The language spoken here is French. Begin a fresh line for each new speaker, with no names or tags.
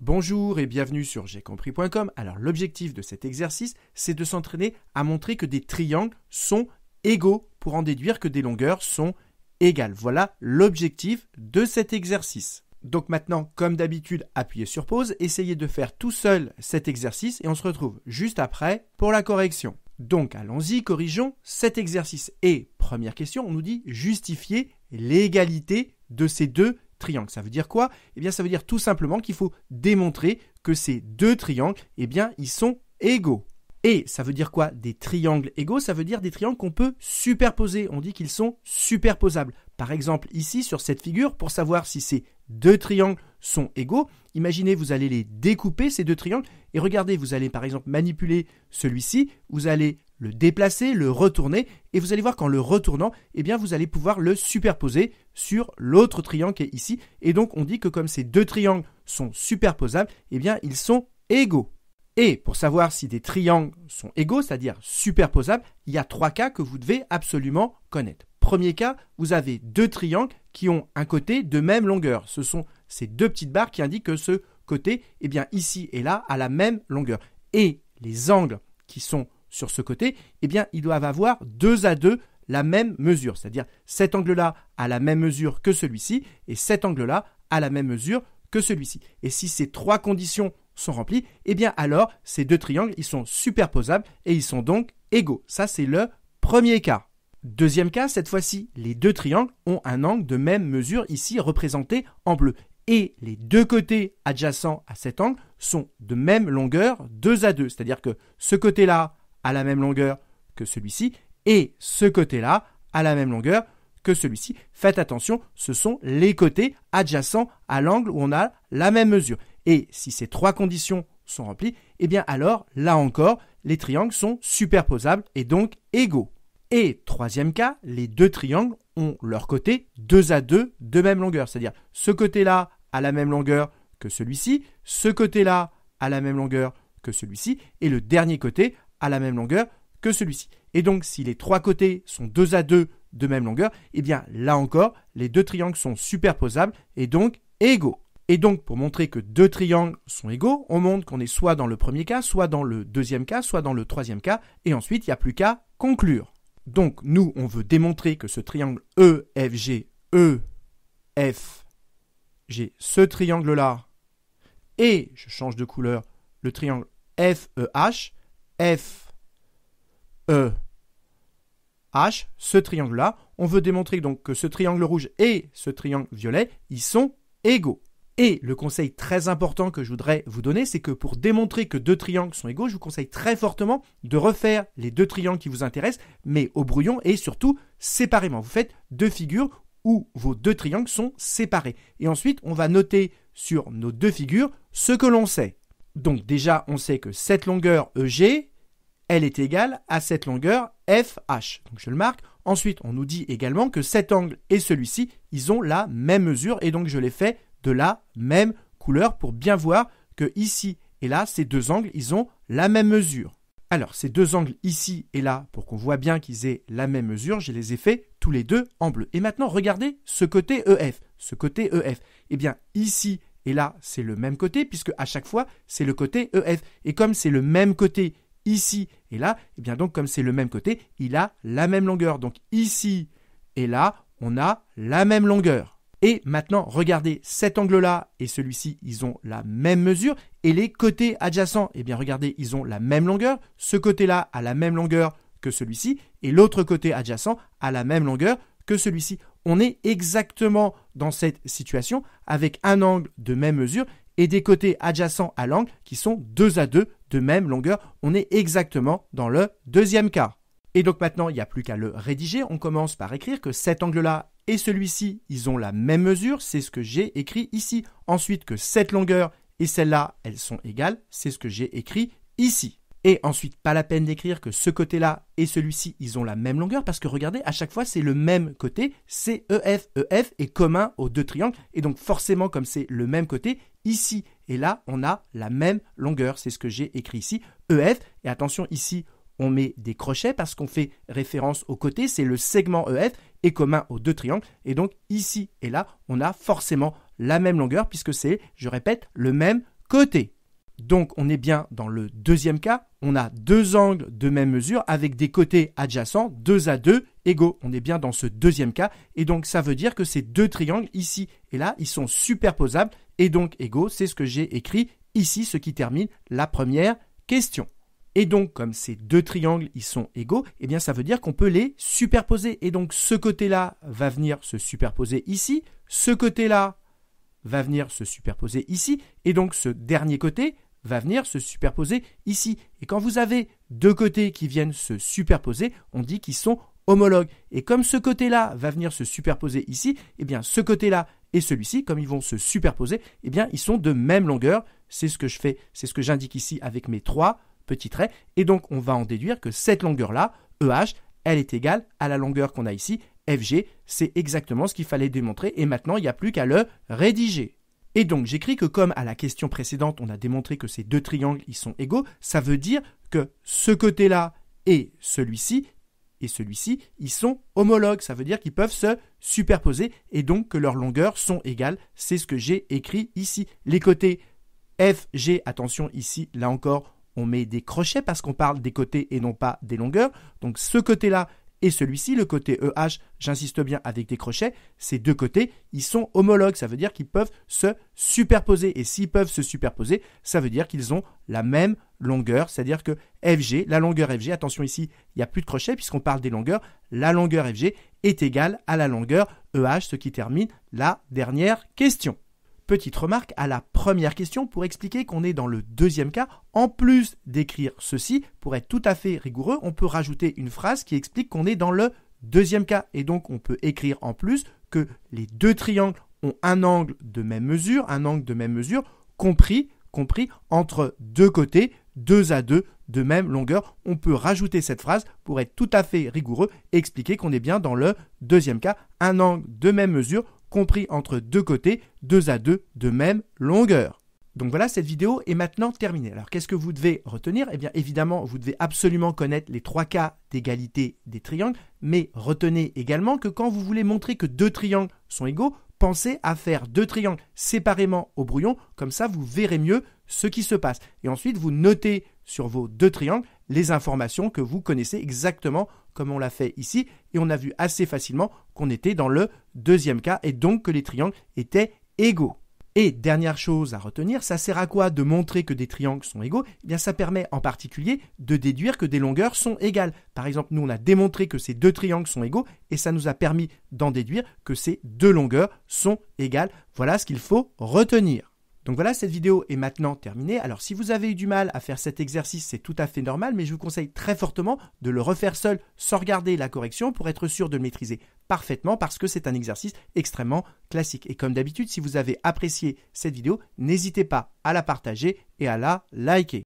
Bonjour et bienvenue sur j'aicompris.com. Alors l'objectif de cet exercice, c'est de s'entraîner à montrer que des triangles sont égaux pour en déduire que des longueurs sont égales. Voilà l'objectif de cet exercice. Donc maintenant, comme d'habitude, appuyez sur pause, essayez de faire tout seul cet exercice et on se retrouve juste après pour la correction. Donc allons-y, corrigeons cet exercice. Et première question, on nous dit justifier l'égalité de ces deux triangles. Ça veut dire quoi? Eh bien, ça veut dire tout simplement qu'il faut démontrer que ces deux triangles, eh bien, ils sont égaux. Et ça veut dire quoi? Des triangles égaux, ça veut dire des triangles qu'on peut superposer. On dit qu'ils sont superposables. Par exemple, ici, sur cette figure, pour savoir si ces deux triangles sont égaux, imaginez, vous allez les découper, ces deux triangles, et regardez, vous allez par exemple manipuler celui-ci, vous allez le déplacer, le retourner, et vous allez voir qu'en le retournant, eh bien, vous allez pouvoir le superposer sur l'autre triangle qui est ici. Et donc, on dit que comme ces deux triangles sont superposables, eh bien, ils sont égaux. Et pour savoir si des triangles sont égaux, c'est-à-dire superposables, il y a trois cas que vous devez absolument connaître. Premier cas, vous avez deux triangles qui ont un côté de même longueur. Ce sont ces deux petites barres qui indiquent que ce côté, eh bien ici et là, a la même longueur. Et les angles qui sont sur ce côté, eh bien ils doivent avoir deux à deux la même mesure. C'est-à-dire cet angle-là a la même mesure que celui-ci et cet angle-là a la même mesure que celui-ci. Et si ces trois conditions sont remplies, eh bien alors ces deux triangles, ils sont superposables et ils sont donc égaux. Ça, c'est le premier cas. Deuxième cas, cette fois-ci, les deux triangles ont un angle de même mesure, ici représenté en bleu. Et les deux côtés adjacents à cet angle sont de même longueur, deux à deux. C'est-à-dire que ce côté-là a la même longueur que celui-ci et ce côté-là a la même longueur que celui-ci. Faites attention, ce sont les côtés adjacents à l'angle où on a la même mesure. Et si ces trois conditions sont remplies, eh bien alors, là encore, les triangles sont superposables et donc égaux. Et troisième cas, les deux triangles ont leur côté deux à deux de même longueur. C'est-à-dire ce côté-là a la même longueur que celui-ci, ce côté-là a la même longueur que celui-ci, et le dernier côté a la même longueur que celui-ci. Et donc, si les trois côtés sont deux à deux de même longueur, eh bien là encore, les deux triangles sont superposables et donc égaux. Et donc, pour montrer que deux triangles sont égaux, on montre qu'on est soit dans le premier cas, soit dans le deuxième cas, soit dans le troisième cas, et ensuite, il n'y a plus qu'à conclure. Donc, nous, on veut démontrer que ce triangle EFG, ce triangle-là, et, je change de couleur, le triangle FEH, ce triangle-là, on veut démontrer donc que ce triangle rouge et ce triangle violet, ils sont égaux. Et le conseil très important que je voudrais vous donner, c'est que pour démontrer que deux triangles sont égaux, je vous conseille très fortement de refaire les deux triangles qui vous intéressent, mais au brouillon et surtout séparément. Vous faites deux figures où vos deux triangles sont séparés. Et ensuite, on va noter sur nos deux figures ce que l'on sait. Donc déjà, on sait que cette longueur EG, elle est égale à cette longueur FH. Donc je le marque. Ensuite, on nous dit également que cet angle et celui-ci, ils ont la même mesure et donc je les fais de la même couleur pour bien voir que ici et là, ces deux angles, ils ont la même mesure. Alors, ces deux angles ici et là, pour qu'on voit bien qu'ils aient la même mesure, je les ai fait tous les deux en bleu. Et maintenant, regardez ce côté EF. Ce côté EF, eh bien, ici et là, c'est le même côté, puisque à chaque fois, c'est le côté EF. Et comme c'est le même côté ici et là, eh bien donc, comme c'est le même côté, il a la même longueur. Donc, ici et là, on a la même longueur. Et maintenant, regardez, cet angle-là et celui-ci, ils ont la même mesure. Et les côtés adjacents, eh bien regardez, ils ont la même longueur. Ce côté-là a la même longueur que celui-ci. Et l'autre côté adjacent a la même longueur que celui-ci. On est exactement dans cette situation avec un angle de même mesure et des côtés adjacents à l'angle qui sont deux à deux de même longueur. On est exactement dans le deuxième cas. Et donc maintenant, il n'y a plus qu'à le rédiger. On commence par écrire que cet angle-là et celui-ci, ils ont la même mesure, c'est ce que j'ai écrit ici. Ensuite, que cette longueur et celle-là, elles sont égales, c'est ce que j'ai écrit ici. Et ensuite, pas la peine d'écrire que ce côté-là et celui-ci, ils ont la même longueur, parce que regardez, à chaque fois, c'est le même côté, c'est EF. EF est commun aux deux triangles, et donc forcément, comme c'est le même côté, ici et là, on a la même longueur, c'est ce que j'ai écrit ici, EF. Et attention, ici, on met des crochets parce qu'on fait référence au côté, c'est le segment EF est commun aux deux triangles. Et donc ici et là, on a forcément la même longueur puisque c'est, je répète, le même côté. Donc, on est bien dans le deuxième cas. On a deux angles de même mesure avec des côtés adjacents, 2 à 2 égaux. On est bien dans ce deuxième cas. Et donc, ça veut dire que ces deux triangles ici et là, ils sont superposables et donc égaux. C'est ce que j'ai écrit ici, ce qui termine la première question. Et donc, comme ces deux triangles, ils sont égaux, eh bien, ça veut dire qu'on peut les superposer. Et donc, ce côté-là va venir se superposer ici. Ce côté-là va venir se superposer ici. Et donc, ce dernier côté va venir se superposer ici. Et quand vous avez deux côtés qui viennent se superposer, on dit qu'ils sont homologues. Et comme ce côté-là va venir se superposer ici, eh bien ce côté-là et celui-ci, comme ils vont se superposer, eh bien ils sont de même longueur. C'est ce que je fais, c'est ce que j'indique ici avec mes trois petits traits. Et donc on va en déduire que cette longueur-là, EH, elle est égale à la longueur qu'on a ici, FG. C'est exactement ce qu'il fallait démontrer. Et maintenant, il n'y a plus qu'à le rédiger. Et donc, j'écris que comme à la question précédente, on a démontré que ces deux triangles, ils sont égaux, ça veut dire que ce côté-là et celui-ci, ils sont homologues. Ça veut dire qu'ils peuvent se superposer et donc que leurs longueurs sont égales. C'est ce que j'ai écrit ici. Les côtés FG, attention ici, là encore, on met des crochets parce qu'on parle des côtés et non pas des longueurs. Donc, ce côté-là et celui-ci, le côté EH, j'insiste bien avec des crochets, ces deux côtés, ils sont homologues. Ça veut dire qu'ils peuvent se superposer. Et s'ils peuvent se superposer, ça veut dire qu'ils ont la même longueur. C'est-à-dire que FG, la longueur FG, attention ici, il n'y a plus de crochets puisqu'on parle des longueurs. La longueur FG est égale à la longueur EH, ce qui termine la dernière question. Petite remarque à la première question pour expliquer qu'on est dans le deuxième cas. En plus d'écrire ceci, pour être tout à fait rigoureux, on peut rajouter une phrase qui explique qu'on est dans le deuxième cas. Et donc, on peut écrire en plus que les deux triangles ont un angle de même mesure, compris entre deux côtés, 2 à 2 de même longueur. On peut rajouter cette phrase pour être tout à fait rigoureux et expliquer qu'on est bien dans le deuxième cas, un angle de même mesure, compris entre deux côtés, 2 à 2 de même longueur. Donc voilà, cette vidéo est maintenant terminée. Alors qu'est-ce que vous devez retenir? Eh bien évidemment, vous devez absolument connaître les trois cas d'égalité des triangles, mais retenez également que quand vous voulez montrer que deux triangles sont égaux, pensez à faire deux triangles séparément au brouillon, comme ça vous verrez mieux ce qui se passe. Et ensuite, vous notez sur vos deux triangles les informations que vous connaissez exactement comme on l'a fait ici. Et on a vu assez facilement qu'on était dans le deuxième cas et donc que les triangles étaient égaux. Et dernière chose à retenir, ça sert à quoi de montrer que des triangles sont égaux? Eh bien, ça permet en particulier de déduire que des longueurs sont égales. Par exemple, nous, on a démontré que ces deux triangles sont égaux et ça nous a permis d'en déduire que ces deux longueurs sont égales. Voilà ce qu'il faut retenir. Donc voilà, cette vidéo est maintenant terminée. Alors si vous avez eu du mal à faire cet exercice, c'est tout à fait normal, mais je vous conseille très fortement de le refaire seul sans regarder la correction pour être sûr de le maîtriser parfaitement parce que c'est un exercice extrêmement classique. Et comme d'habitude, si vous avez apprécié cette vidéo, n'hésitez pas à la partager et à la liker.